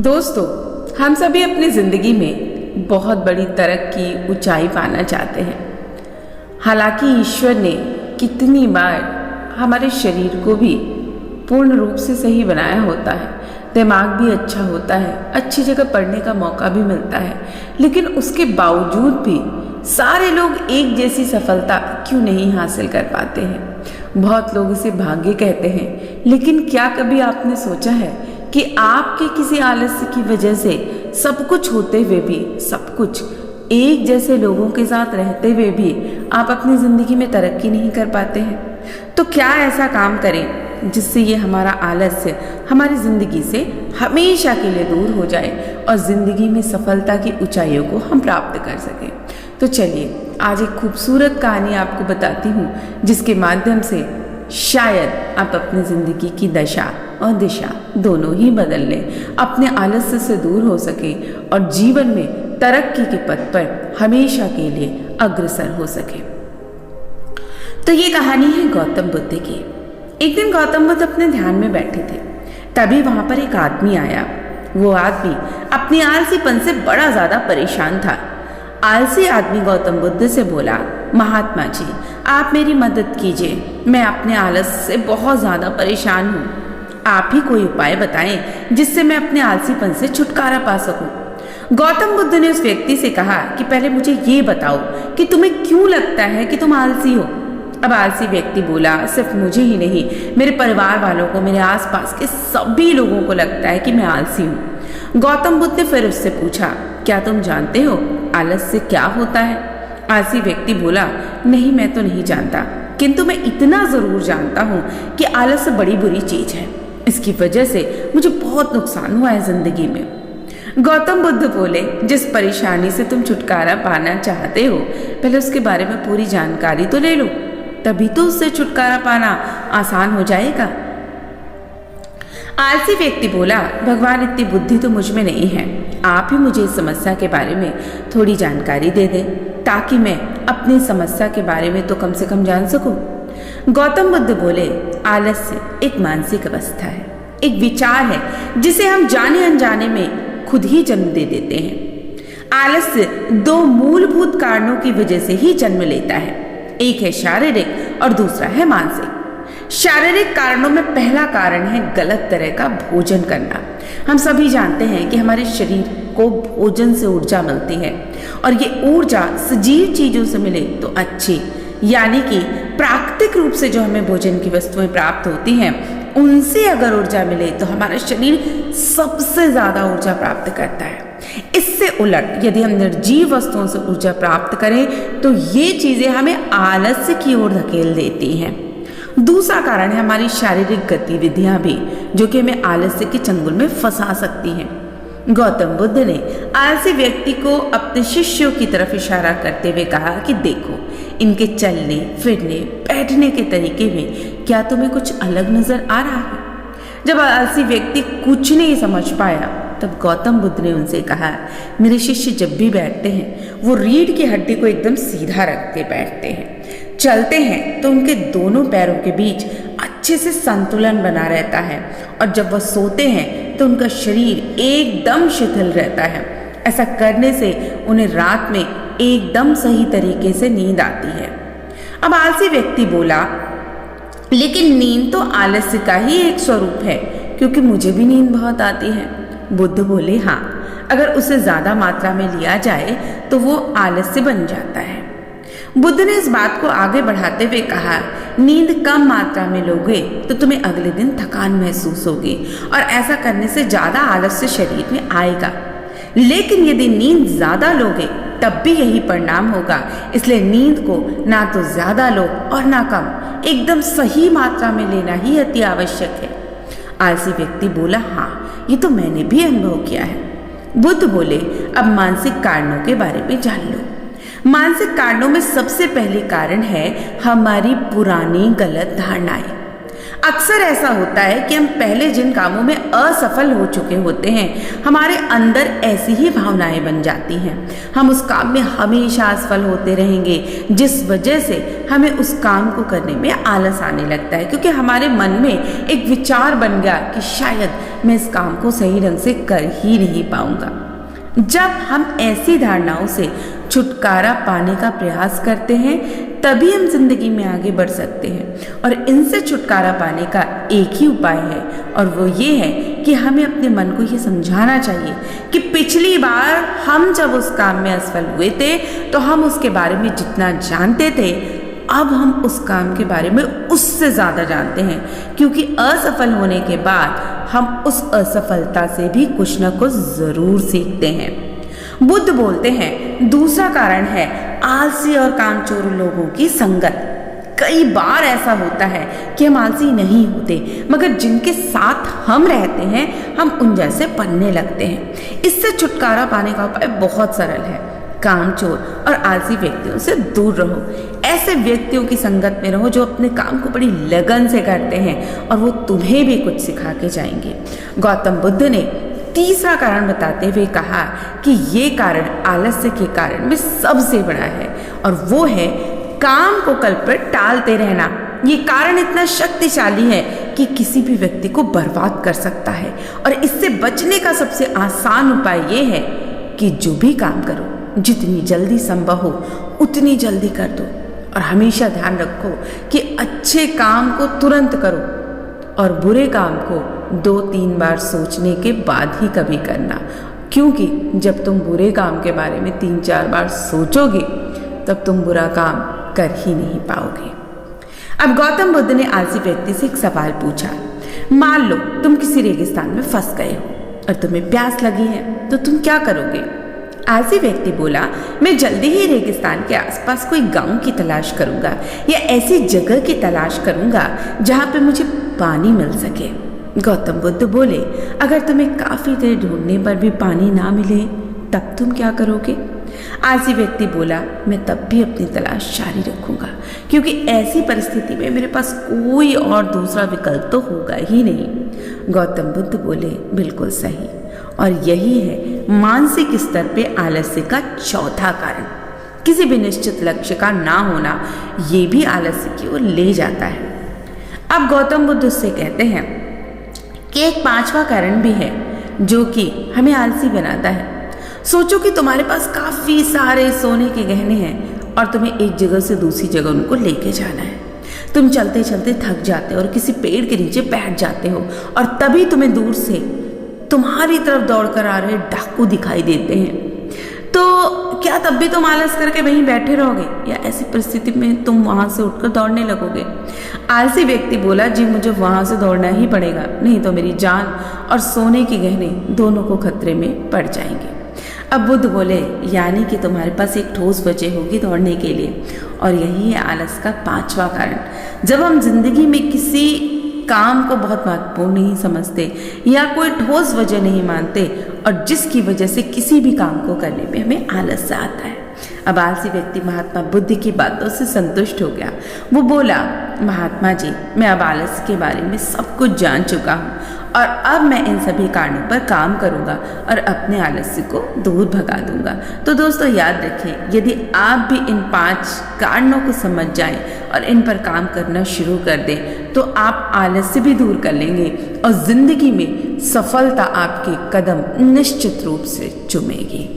दोस्तों, हम सभी अपनी ज़िंदगी में बहुत बड़ी तरक्की ऊंचाई पाना चाहते हैं। हालांकि ईश्वर ने कितनी बार हमारे शरीर को भी पूर्ण रूप से सही बनाया होता है, दिमाग भी अच्छा होता है, अच्छी जगह पढ़ने का मौका भी मिलता है, लेकिन उसके बावजूद भी सारे लोग एक जैसी सफलता क्यों नहीं हासिल कर पाते हैं। बहुत लोग इसे भाग्य कहते हैं, लेकिन क्या कभी आपने सोचा है कि आपके किसी आलस्य की वजह से सब कुछ होते हुए भी, सब कुछ एक जैसे लोगों के साथ रहते हुए भी आप अपनी ज़िंदगी में तरक्की नहीं कर पाते हैं? तो क्या ऐसा काम करें जिससे ये हमारा आलस्य हमारी ज़िंदगी से हमेशा के लिए दूर हो जाए और ज़िंदगी में सफलता की ऊंचाइयों को हम प्राप्त कर सकें। तो चलिए आज एक खूबसूरत कहानी आपको बताती हूँ, जिसके माध्यम से शायद आप अपनी ज़िंदगी की दशा और दिशा दोनों ही बदल लें, अपने आलस्य से दूर हो सके और जीवन में तरक्की के पथ पर हमेशा के लिए अग्रसर हो सके। तो ये कहानी है गौतम बुद्ध की। एक दिन गौतम बुद्ध अपने ध्यान में बैठे थे, तभी वहां पर एक आदमी आया। वो आदमी अपनी आलसीपन से बड़ा ज्यादा परेशान था। आलसी आदमी गौतम बुद्ध से बोला, महात्मा जी, आप मेरी मदद कीजिए, मैं अपने आलस से बहुत ज्यादा परेशान हूँ। आप ही कोई उपाय बताएं जिससे मैं अपने आलसीपन से छुटकारा पा सकूं। गौतम बुद्ध ने उस व्यक्ति से कहा कि पहले मुझे ये बताओ कि तुम्हें क्यों लगता है कि तुम आलसी हो। अब आलसी व्यक्ति बोला, सिर्फ मुझे ही नहीं, मेरे परिवार वालों को, मेरे आसपास के सभी लोगों को लगता है कि मैं आलसी हूँ। गौतम बुद्ध ने फिर उससे पूछा, क्या तुम जानते हो आलस्य क्या होता है? आलसी व्यक्ति बोला, नहीं, मैं तो नहीं जानता, किंतु मैं इतना जरूर जानता हूँ कि आलस्य बड़ी बुरी चीज है। इसकी वजह से मुझे बहुत नुकसान हुआ है जिंदगी में। गौतम बुद्ध बोले, जिस परेशानी से तुम छुटकारा पाना चाहते हो, पहले उसके बारे में पूरी जानकारी तो ले लो, तभी तो उससे छुटकारा पाना आसान हो जाएगा। आलसी व्यक्ति बोला, भगवान, इतनी बुद्धि तो मुझ में नहीं है, आप ही मुझे इस समस्या के बारे में थोड़ी जानकारी दे दें ताकि मैं अपनी समस्या के बारे में तो कम से कम जान सकूं। गौतम बुद्ध बोले, आलस्य एक मानसिक अवस्था है, एक विचार है जिसे हम जाने अनजाने में खुद ही जन्म दे देते हैं। आलस्य दो मूलभूत कारणों की वजह से ही जन्म लेता है, एक है शारीरिक और दूसरा है मानसिक। शारीरिक कारणों में पहला कारण है गलत तरह का भोजन करना। हम सभी जानते हैं कि हमारे शरीर को भोजन से ऊर्जा मिलती है और ये ऊर्जा सजीव चीजों से मिले तो अच्छी, यानी कि प्राकृतिक रूप से जो हमें भोजन की वस्तुएं प्राप्त होती हैं उनसे अगर ऊर्जा मिले तो हमारा शरीर सबसे ज्यादा ऊर्जा प्राप्त करता है। इससे उलट यदि हम निर्जीव वस्तुओं से ऊर्जा प्राप्त करें तो ये चीजें हमें आलस्य की ओर धकेल देती हैं। दूसरा कारण है हमारी शारीरिक गतिविधियां भी, जो कि हमें आलस्य के चंगुल में फंसा सकती हैं। गौतम बुद्ध ने आलसी व्यक्ति को अपने शिष्यों की तरफ इशारा करते हुए कहा कि देखो, इनके चलने फिरने बैठने के तरीके में क्या तुम्हें कुछ अलग नजर आ रहा है? जब आलसी व्यक्ति कुछ नहीं समझ पाया तब गौतम बुद्ध ने उनसे कहा, मेरे शिष्य जब भी बैठते हैं वो रीढ़ की हड्डी को एकदम सीधा रख के बैठते हैं, चलते हैं तो उनके दोनों पैरों के बीच अच्छे से संतुलन बना रहता है, और जब वह सोते हैं तो उनका शरीर एकदम शिथिल रहता है। ऐसा करने से उन्हें रात में एकदम सही तरीके से नींद आती है। अब आलसी व्यक्ति बोला, लेकिन नींद तो आलस्य का ही एक स्वरूप है, क्योंकि मुझे भी नींद बहुत आती है। बुद्ध बोले, हाँ, अगर उसे ज्यादा मात्रा में लिया जाए तो वो आलस्य बन जाता है। बुद्ध ने इस बात को आगे बढ़ाते हुए कहा, नींद कम मात्रा में लोगे तो तुम्हें अगले दिन थकान महसूस होगी और ऐसा करने से ज्यादा आलस्य शरीर में आएगा, लेकिन यदि नींद ज्यादा लोगे तब भी यही परिणाम होगा। इसलिए नींद को ना तो ज्यादा लो और ना कम, एकदम सही मात्रा में लेना ही अति आवश्यक है। आलसी व्यक्ति बोला, हाँ, ये तो मैंने भी अनुभव किया है। बुद्ध बोले, अब मानसिक कारणों के बारे में जान लो। मानसिक कारणों में सबसे पहले कारण है हमारी पुरानी गलत धारणाएं। अक्सर ऐसा होता है कि हम पहले जिन कामों में असफल हो चुके होते हैं, हमारे अंदर ऐसी ही भावनाएं बन जाती हैं। हम उस काम में हमेशा असफल होते रहेंगे, जिस वजह से हमें उस काम को करने में आलस आने लगता है, क्योंकि हमारे मन में एक विचार बन गया कि शायद मैं इस काम को सही ढंग से कर ही नहीं पाऊंगा। जब हम ऐसी धारणाओं से छुटकारा पाने का प्रयास करते हैं, तभी हम जिंदगी में आगे बढ़ सकते हैं। और इनसे छुटकारा पाने का एक ही उपाय है, और वो ये है कि हमें अपने मन को ये समझाना चाहिए कि पिछली बार हम जब उस काम में असफल हुए थे, तो हम उसके बारे में जितना जानते थे, अब हम उस काम के बारे में उससे ज़्यादा जानते हैं, क्योंकि असफल होने के बाद हम उस असफलता से भी कुछ न कुछ ज़रूर सीखते हैं। बुद्ध बोलते हैं, दूसरा कारण है आलसी और कामचोर लोगों की संगत। कई बार ऐसा होता है कि हम आलसी नहीं होते, मगर जिनके साथ हम रहते हैं, हम उन जैसे बनने लगते हैं। इससे छुटकारा पाने का उपाय बहुत सरल है। कामचोर और आलसी व्यक्तियों से दूर रहो। ऐसे व्यक्तियों की संगत में रहो जो अपने काम को बड़ी लगन से करते हैं, और वो तुम्हें भी कुछ सिखा के जाएंगे। गौतम बुद्ध ने तीसरा कारण बताते हुए कहा कि ये कारण आलस्य के कारण में सबसे बड़ा है, और वो है काम को कल पर टालते रहना। ये कारण इतना शक्तिशाली है कि किसी भी व्यक्ति को बर्बाद कर सकता है, और इससे बचने का सबसे आसान उपाय ये है कि जो भी काम करो, जितनी जल्दी संभव हो उतनी जल्दी कर दो। और हमेशा ध्यान रखो कि अच्छे काम को तुरंत करो, और बुरे काम को 2-3 बार सोचने के बाद ही कभी करना, क्योंकि जब तुम बुरे काम के बारे में 3-4 बार सोचोगे, तब तुम बुरा काम कर ही नहीं पाओगे। अब गौतम बुद्ध ने आलसी व्यक्ति से एक सवाल पूछा। मान लो तुम किसी रेगिस्तान में फंस गए हो और तुम्हें प्यास लगी है, तो तुम क्या करोगे? आलसी व्यक्ति बोला, मैं जल्दी ही रेगिस्तान के आसपास कोई गांव की तलाश करूंगा, या ऐसी जगह की तलाश करूंगा जहां पे मुझे पानी मिल सके। गौतम बुद्ध बोले, अगर तुम्हें काफी देर ढूंढने पर भी पानी ना मिले, तब तुम क्या करोगे? आलसी व्यक्ति बोला, मैं तब भी अपनी तलाश जारी रखूंगा, क्योंकि ऐसी परिस्थिति में मेरे पास कोई और दूसरा विकल्प तो होगा ही नहीं। गौतम बुद्ध बोले, बिल्कुल सही, और यही है मानसिक स्तर पे आलस्य का चौथा कारण। किसी भी निश्चित लक्ष्य का ना होना, ये भी आलस्य की ओर ले जाता है। अब गौतम बुद्ध उससे कहते हैं कि एक 5वां कारण भी है जो कि हमें आलसी बनाता है। सोचो कि तुम्हारे पास काफी सारे सोने के गहने हैं, और तुम्हें एक जगह से दूसरी जगह उनको लेके जाना है। तुम चलते चलते थक जाते हो और किसी पेड़ के नीचे बैठ जाते हो, और तभी तुम्हें दूर से तुम्हारी तरफ दौड़कर आ रहे डाकू दिखाई देते हैं। तो क्या तब भी तुम आलस करके वहीं बैठे रहोगे, या ऐसी परिस्थिति में तुम वहां से उठकर दौड़ने लगोगे? आलसी व्यक्ति बोला, जी मुझे वहां से दौड़ना ही पड़ेगा, नहीं तो मेरी जान और सोने के गहने दोनों को खतरे में पड़ जाएंगे। अब बुद्ध बोले, यानी कि तुम्हारे पास एक ठोस वजह होगी दौड़ने के लिए, और यही है आलस का 5वां कारण। जब हम जिंदगी में किसी काम को बहुत महत्वपूर्ण नहीं समझते, या कोई ठोस वजह नहीं मानते, और जिसकी वजह से किसी भी काम को करने में हमें आलस आता है। अब आलसी व्यक्ति महात्मा बुद्ध की बातों से संतुष्ट हो गया। वो बोला, महात्मा जी, मैं अब आलस के बारे में सब कुछ जान चुका हूँ, और अब मैं इन सभी कारणों पर काम करूँगा और अपने आलस्य को दूर भगा दूंगा। तो दोस्तों याद रखें, यदि आप भी इन 5 कारणों को समझ जाएं और इन पर काम करना शुरू कर दें, तो आप आलस्य भी दूर कर लेंगे, और जिंदगी में सफलता आपके कदम निश्चित रूप से चूमेगी।